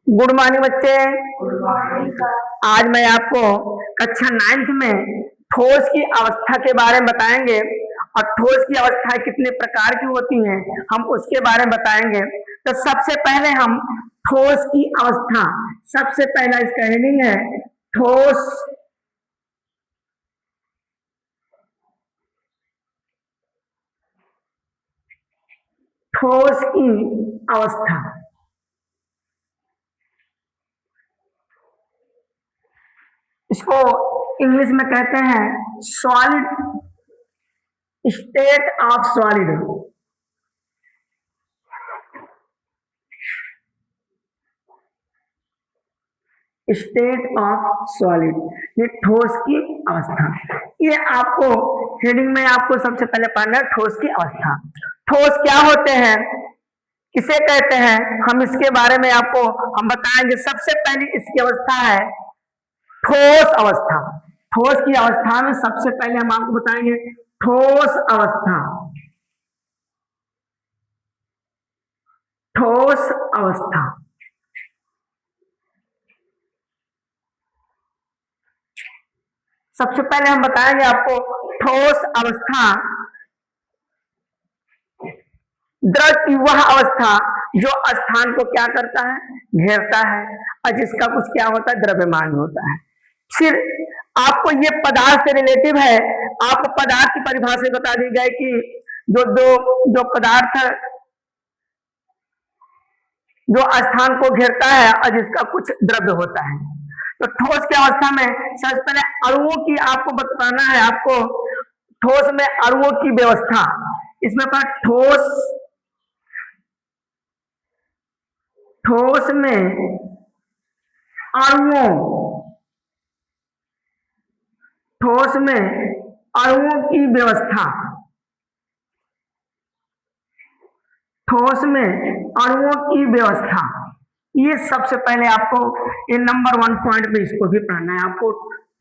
Good morning बच्चे। Good morning. आज मैं आपको कक्षा 9th में ठोस की अवस्था के बारे में बताएंगे और ठोस की अवस्थाएं कितने प्रकार की होती हैं हम उसके बारे में बताएंगे। तो सबसे पहले हम ठोस की अवस्था, सबसे पहला इसका हेडिंग है ठोस ठोस की अवस्था। इसको इंग्लिश में कहते हैं solid state of solid. State of solid, ये ठोस की अवस्था। ये आपको हेडिंग में आपको सबसे पहले पढ़ना है ठोस की अवस्था। ठोस क्या होते हैं, किसे कहते हैं, हम इसके बारे में आपको हम बताएंगे। सबसे पहली इसकी अवस्था है ठोस अवस्था। ठोस की अवस्था में सबसे पहले हम आपको बताएंगे ठोस अवस्था। ठोस अवस्था सबसे पहले हम बताएंगे आपको ठोस अवस्था द्रव की वह अवस्था जो स्थान को क्या करता है, घेरता है और जिसका कुछ क्या होता है, द्रव्यमान होता है। फिर आपको ये पदार्थ से रिलेटिव है, आपको पदार्थ की परिभाषा बता दी गई कि जो पदार्थ जो स्थान को घेरता है और जिसका कुछ द्रव्य होता है। तो ठोस की अवस्था में सबसे पहले अणुओं की आपको बताना है। आपको ठोस में अणुओं की व्यवस्था, इसमें ठोस में अणुओं की व्यवस्था। ठोस में अणुओं की व्यवस्था, ये सबसे पहले आपको ये नंबर 1 पॉइंट में इसको भी पढ़ना है। आपको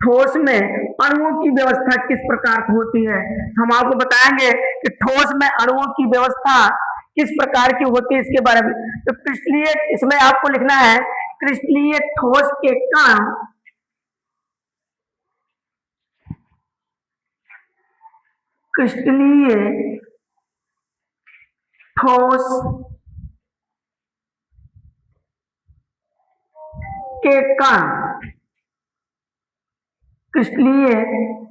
ठोस में अणुओं की व्यवस्था किस प्रकार की होती है, हम आपको बताएंगे कि ठोस में अणुओं की व्यवस्था किस प्रकार की होती है इसके बारे में। तो क्रिस्टलीय, इसमें आपको लिखना है क्रिस्टलीय ठोस के कण, क्रिस्टलीय ठोस के कण, क्रिस्टलीय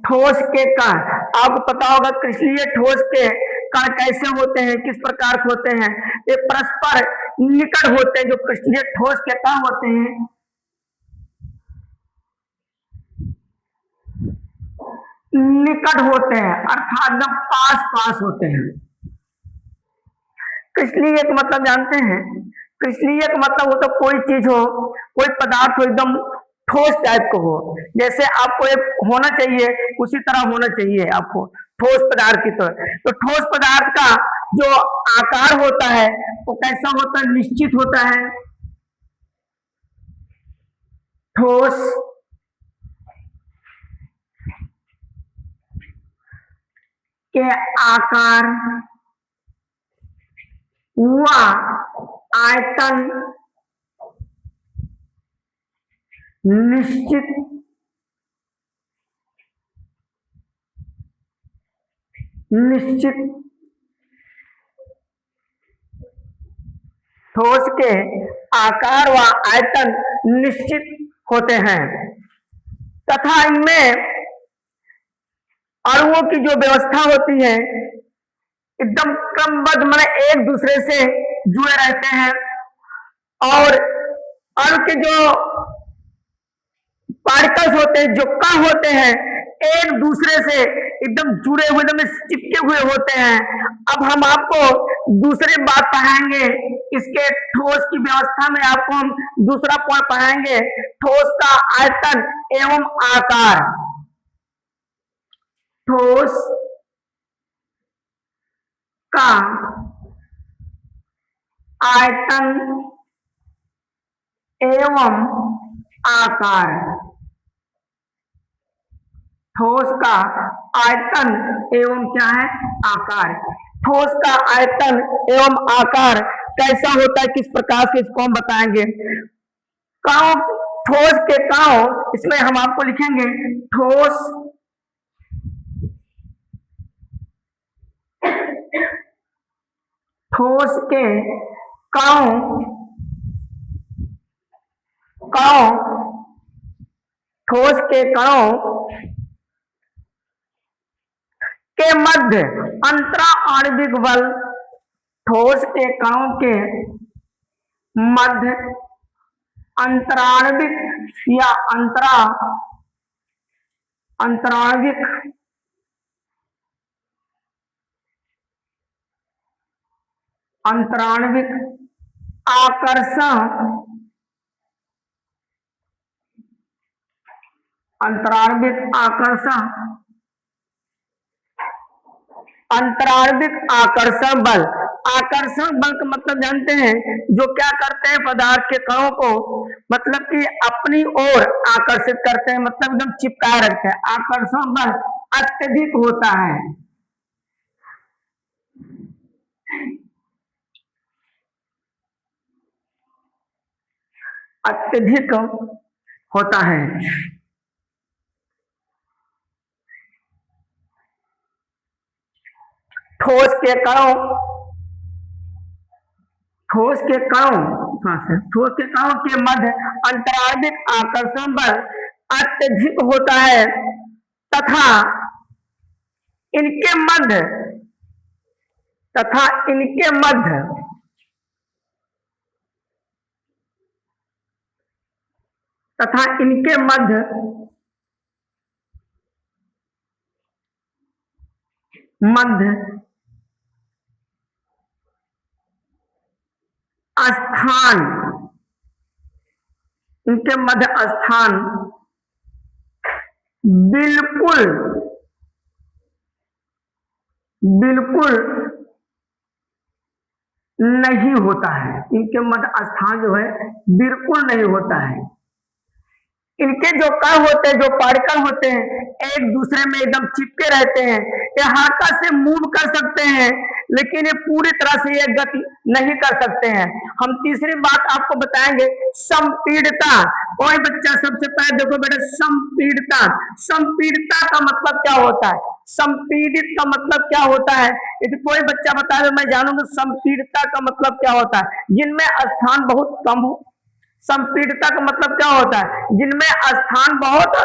ठोस के कण। आपको पता होगा क्रिस्टलीय ठोस के कण कैसे होते हैं, किस प्रकार के होते हैं। ये परस्पर निकट होते हैं। जो क्रिस्टलीय ठोस के कण होते हैं निकट होते हैं, अर्थात एकदम पास पास होते हैं। क्रिस्टलीय का मतलब जानते हैं, क्रिस्टलीय का मतलब हो तो कोई चीज हो, कोई पदार्थ हो एकदम ठोस टाइप को हो। जैसे आपको एक होना चाहिए उसी तरह होना चाहिए आपको ठोस पदार्थ की तरह। तो ठोस पदार्थ का जो आकार होता है वो कैसा होता है, निश्चित होता है। ठोस के आकार व आयतन निश्चित ठोस के आकार व आयतन निश्चित होते हैं तथा इनमें अणुओं की जो व्यवस्था होती है एकदम क्रमबद्ध, माने एक दूसरे से जुड़े रहते हैं और अणु के जो पार्टिकल्स होते हैं, जो कण होते हैं, एक दूसरे से एकदम जुड़े हुए, एकदम चिपके हुए होते हैं। अब हम आपको दूसरी बात पढ़ाएंगे इसके ठोस की व्यवस्था में। आपको हम दूसरा पॉइंट पढ़ाएंगे ठोस का आयतन एवं आकार। ठोस का आयतन एवं आकार। ठोस का आयतन एवं क्या है, आकार। ठोस का आयतन एवं आकार कैसा होता है, किस प्रकार से इसको हम बताएंगे। काव, ठोस के काव, इसमें हम आपको लिखेंगे ठोस ठोस के काव, काव, ठोस के कणों के मध्य अंतरा आणविक बल, ठोस के कणों के मध्य अंतराणविक या अंतराणविक अंतराणविक आकर्षण, अंतराणविक आकर्षण, अंतराणविक आकर्षण बल। आकर्षण बल का मतलब जानते हैं, जो क्या करते हैं पदार्थ के कणों को, मतलब कि अपनी ओर आकर्षित करते हैं, मतलब एकदम चिपकाए रखते हैं। आकर्षण बल अत्यधिक होता है, अत्यधिक होता है। ठोस के कणों, ठोस के कणों के मध्य अंतराणविक आकर्षण बल अत्यधिक होता है तथा इनके मध्य तथा इनके मध्य तथा इनके मध्य स्थान, इनके मध्य स्थान बिल्कुल बिल्कुल नहीं होता है। इनके मध्य स्थान जो है बिल्कुल नहीं होता है। इनके जो कण होते हैं, जो पार्टिकल होते हैं, एक दूसरे में एकदम चिपके रहते हैं। ये हल्का से मूव कर सकते हैं, लेकिन ये पूरी तरह से ये गति नहीं कर सकते हैं। हम तीसरी बात आपको बताएंगे, संपीड़ितता। कोई बच्चा सबसे पहले देखो बेटा, संपीड़ितता, संपीड़ितता का मतलब क्या होता है, संपीड़ित का मतलब क्या होता है, यदि कोई बच्चा बताए तो मैं जानूंगा संपीड़ितता का मतलब क्या होता है। जिनमें स्थान बहुत कम हो। संपीड़ितता का मतलब क्या होता है, जिनमें स्थान बहुत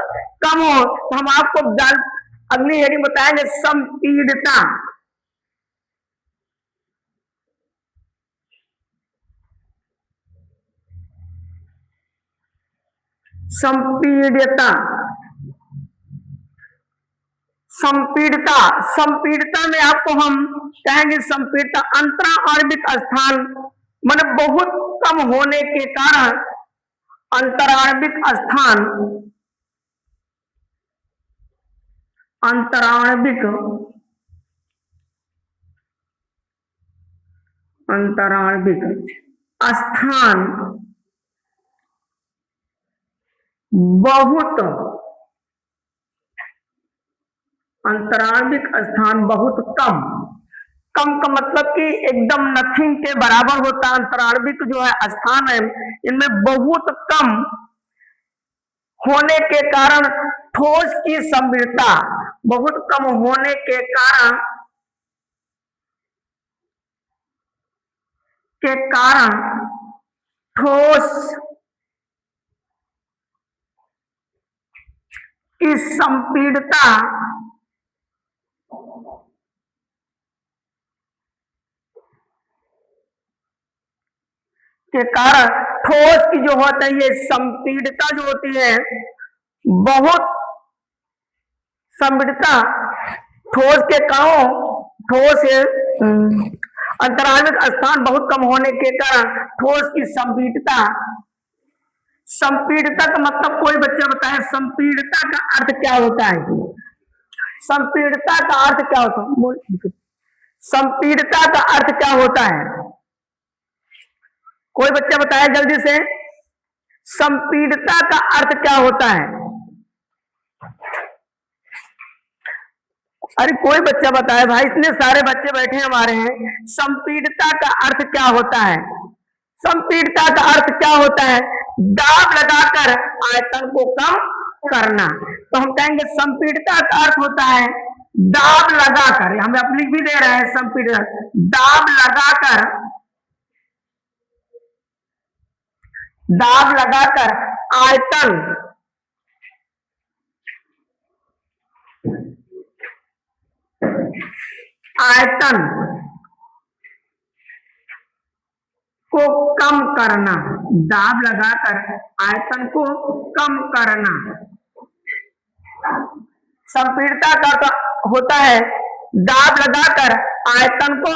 कम हो। तो हम आपको अगली हेडिंग बताएंगे, संपीड़ितता। संपीड़ितता, संपीड़ितता, संपीड़ितता में आपको हम कहेंगे, संपीड़ितता अंतरा आणविक स्थान मन बहुत कम होने के कारण अंतराणविक स्थान, अंतराणविक अंतराणविक स्थान बहुत, अंतराणविक स्थान बहुत कम, कम का मतलब कि एकदम नथिंग के बराबर होता है। अंतराणविक जो है स्थान है, इनमें बहुत कम होने के कारण ठोस की संपीड़ितता, बहुत कम होने के कारण ठोस की संपीड़ितता के कारण ठोस की जो होता है, ये संपीड़ितता जो होती है, बहुत संपीड़ितता ठोस के कणों, ठोस अंतराणविक स्थान बहुत कम होने के कारण ठोस की संपीड़ितता। संपीड़ितता का मतलब कोई बच्चा बताए, संपीड़ितता का अर्थ क्या होता है, संपीड़ितता का अर्थ क्या होता है, संपीड़ितता का अर्थ क्या होता है, कोई बच्चा बताया जल्दी से, संपीड़ितता का अर्थ क्या होता है। अरे कोई बच्चा बताए भाई, इतने सारे बच्चे बैठे हमारे हैं। संपीड़ितता का अर्थ क्या होता है? संपीड़ितता का अर्थ क्या होता है? दाब लगाकर आयतन को कम करना। तो हम कहेंगे संपीड़ितता का अर्थ होता है दाब लगाकर, हम आप लिख भी दे रहे हैं संपीड़ितता, दाब लगाकर आयतन को कम करना, दाब लगाकर आयतन को कम करना। संपीड़ितता का होता है दाब लगाकर आयतन को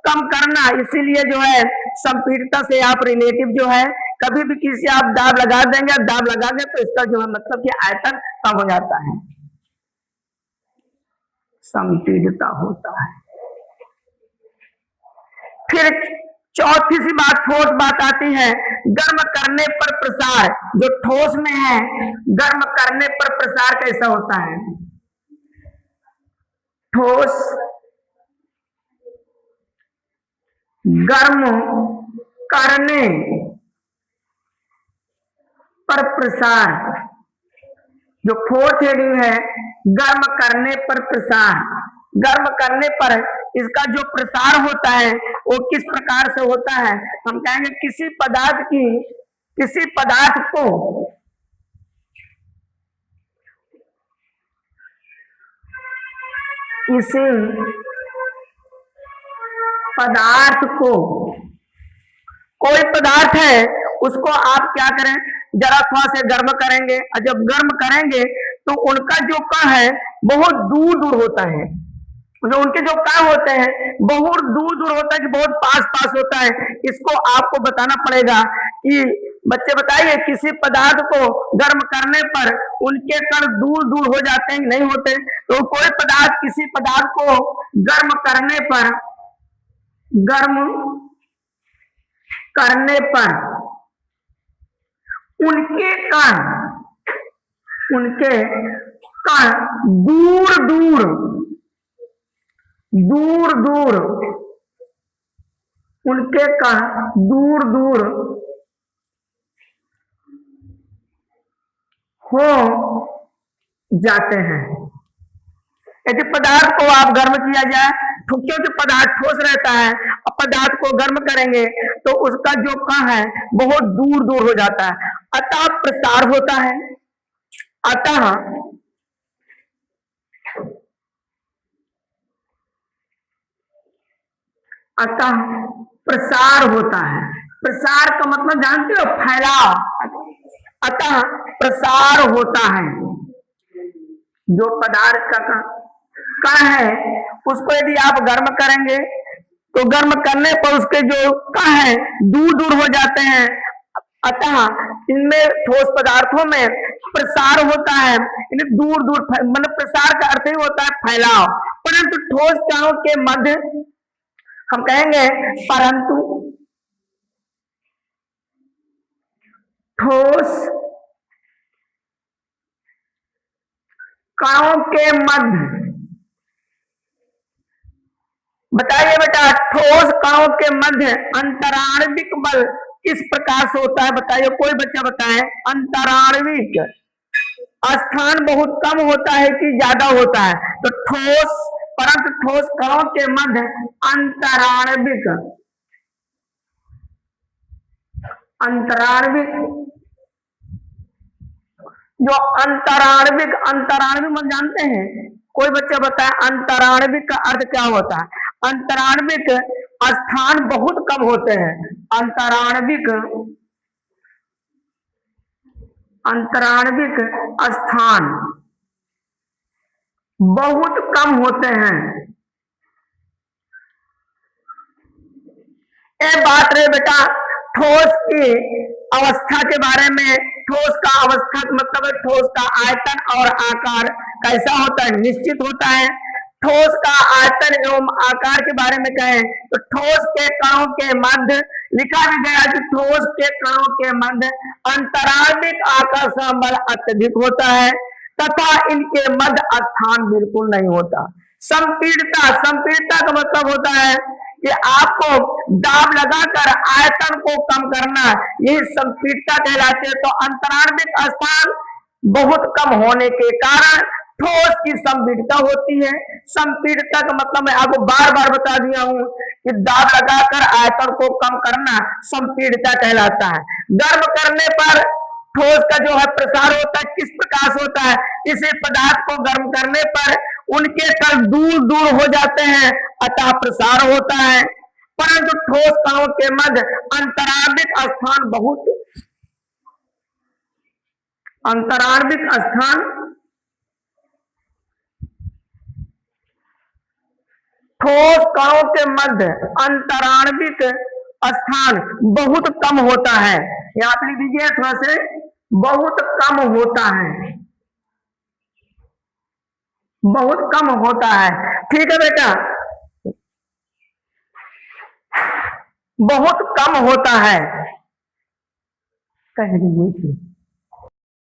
कम करना। इसीलिए जो है संपीड़ितता से आप रिलेटिव जो है, कभी भी किसी आप दाब लगा देंगे, दाब लगा दें तो इसका जो है मतलब कि आयतन कम हो जाता है, संपीड़ितता होता है। फिर चौथी सी बात, फोर्थ बात आती है गर्म करने पर प्रसार। जो ठोस में है, गर्म करने पर प्रसार कैसा होता है? ठोस गर्म करने पर प्रसार, जो फोर्थ हेडिंग है गर्म करने पर प्रसार। गर्म करने पर इसका जो प्रसार होता है वो किस प्रकार से होता है? हम कहेंगे किसी पदार्थ को कोई पदार्थ है उसको आप क्या करें, जरा थोड़ा से गर्म करेंगे, और जब गर्म करेंगे तो उनका जो कण है बहुत दूर दूर होता है, जो उनके जो कण होते हैं बहुत दूर दूर होता है कि बहुत पास पास होता है। इसको आपको बताना पड़ेगा कि बच्चे बताइए किसी पदार्थ को गर्म करने पर उनके कण दूर दूर हो जाते हैं, नहीं होते? तो कोई पदार्थ किसी पदार्थ को गर्म करने पर उनके कण दूर दूर उनके कण दूर दूर हो जाते हैं। यदि पदार्थ को आप गर्म किया जाए, क्योंकि पदार्थ ठोस रहता है, और पदार्थ को गर्म करेंगे तो उसका जो कण है बहुत दूर दूर हो जाता है, अतः प्रसार होता है। अतः प्रसार होता है। प्रसार का मतलब जानते हो? फैलाव। अतः प्रसार होता है। जो पदार्थ का कण है उसको यदि आप गर्म करेंगे तो गर्म करने पर उसके जो कण है दूर दूर हो जाते हैं, अतः इनमें ठोस पदार्थों में प्रसार होता है। इन्हें दूर दूर मतलब प्रसार का अर्थ ही होता है फैलाव। परंतु ठोस कणों के मध्य हम कहेंगे परंतु ठोस कणों के मध्य, बताइए बेटा, ठोस कणों के मध्य अंतराण्विक बल किस प्रकार से होता है? बताइए, कोई बच्चा बताए। अंतराण्विक स्थान बहुत कम होता है कि ज्यादा होता है? तो परंतु ठोस कणों के मध्य अंतराण्विक मतलब जानते हैं? कोई बच्चा बताए अंतराण्विक का अर्थ क्या होता है? अंतराण्विक स्थान बहुत कम होते हैं। अंतराण्विक स्थान बहुत कम होते हैं। ये बात रहे बेटा ठोस की अवस्था के बारे में। ठोस का अवस्था मतलब है ठोस का आयतन और आकार कैसा होता है? निश्चित होता है। ठोस का आयतन एवं आकार के बारे में कहें तो ठोस के कणों के मध्य, लिखा भी गया कि ठोस के कणों के मध्य अंतराण्विक आकर्षण बल अत्यधिक होता है तथा इनके मध्य स्थान बिल्कुल नहीं होता। संपीड़ितता, संपीड़ितता का मतलब होता है कि आपको दाब लगाकर आयतन को कम करना, यही संपीड़ितता कहलाते हैं। तो अंतराण्विक स्थान बहुत कम होने के कारण ठोस की संपीड़ितता होती है। संपीड़ितता का मतलब मैं आपको बार बार बता दिया हूं कि दाब लगाकर आयतन को कम करना संपीड़ितता कहलाता है। गर्म करने पर ठोस का जो है प्रसार होता है, किस प्रकार से होता है, किसी पदार्थ को गर्म करने पर उनके तल दूर दूर हो जाते हैं, अतः प्रसार होता है। परंतु ठोस कणों के मध्य अंतराण्विक स्थान बहुत, अंतराण्विक स्थान, ठोस कणों के मध्य अंतराण्विक स्थान बहुत कम होता है। यहां पे लिख दीजिए थोड़ा से, बहुत कम होता है, बहुत कम होता है। ठीक है बेटा, बहुत कम होता है, कह दीजिए।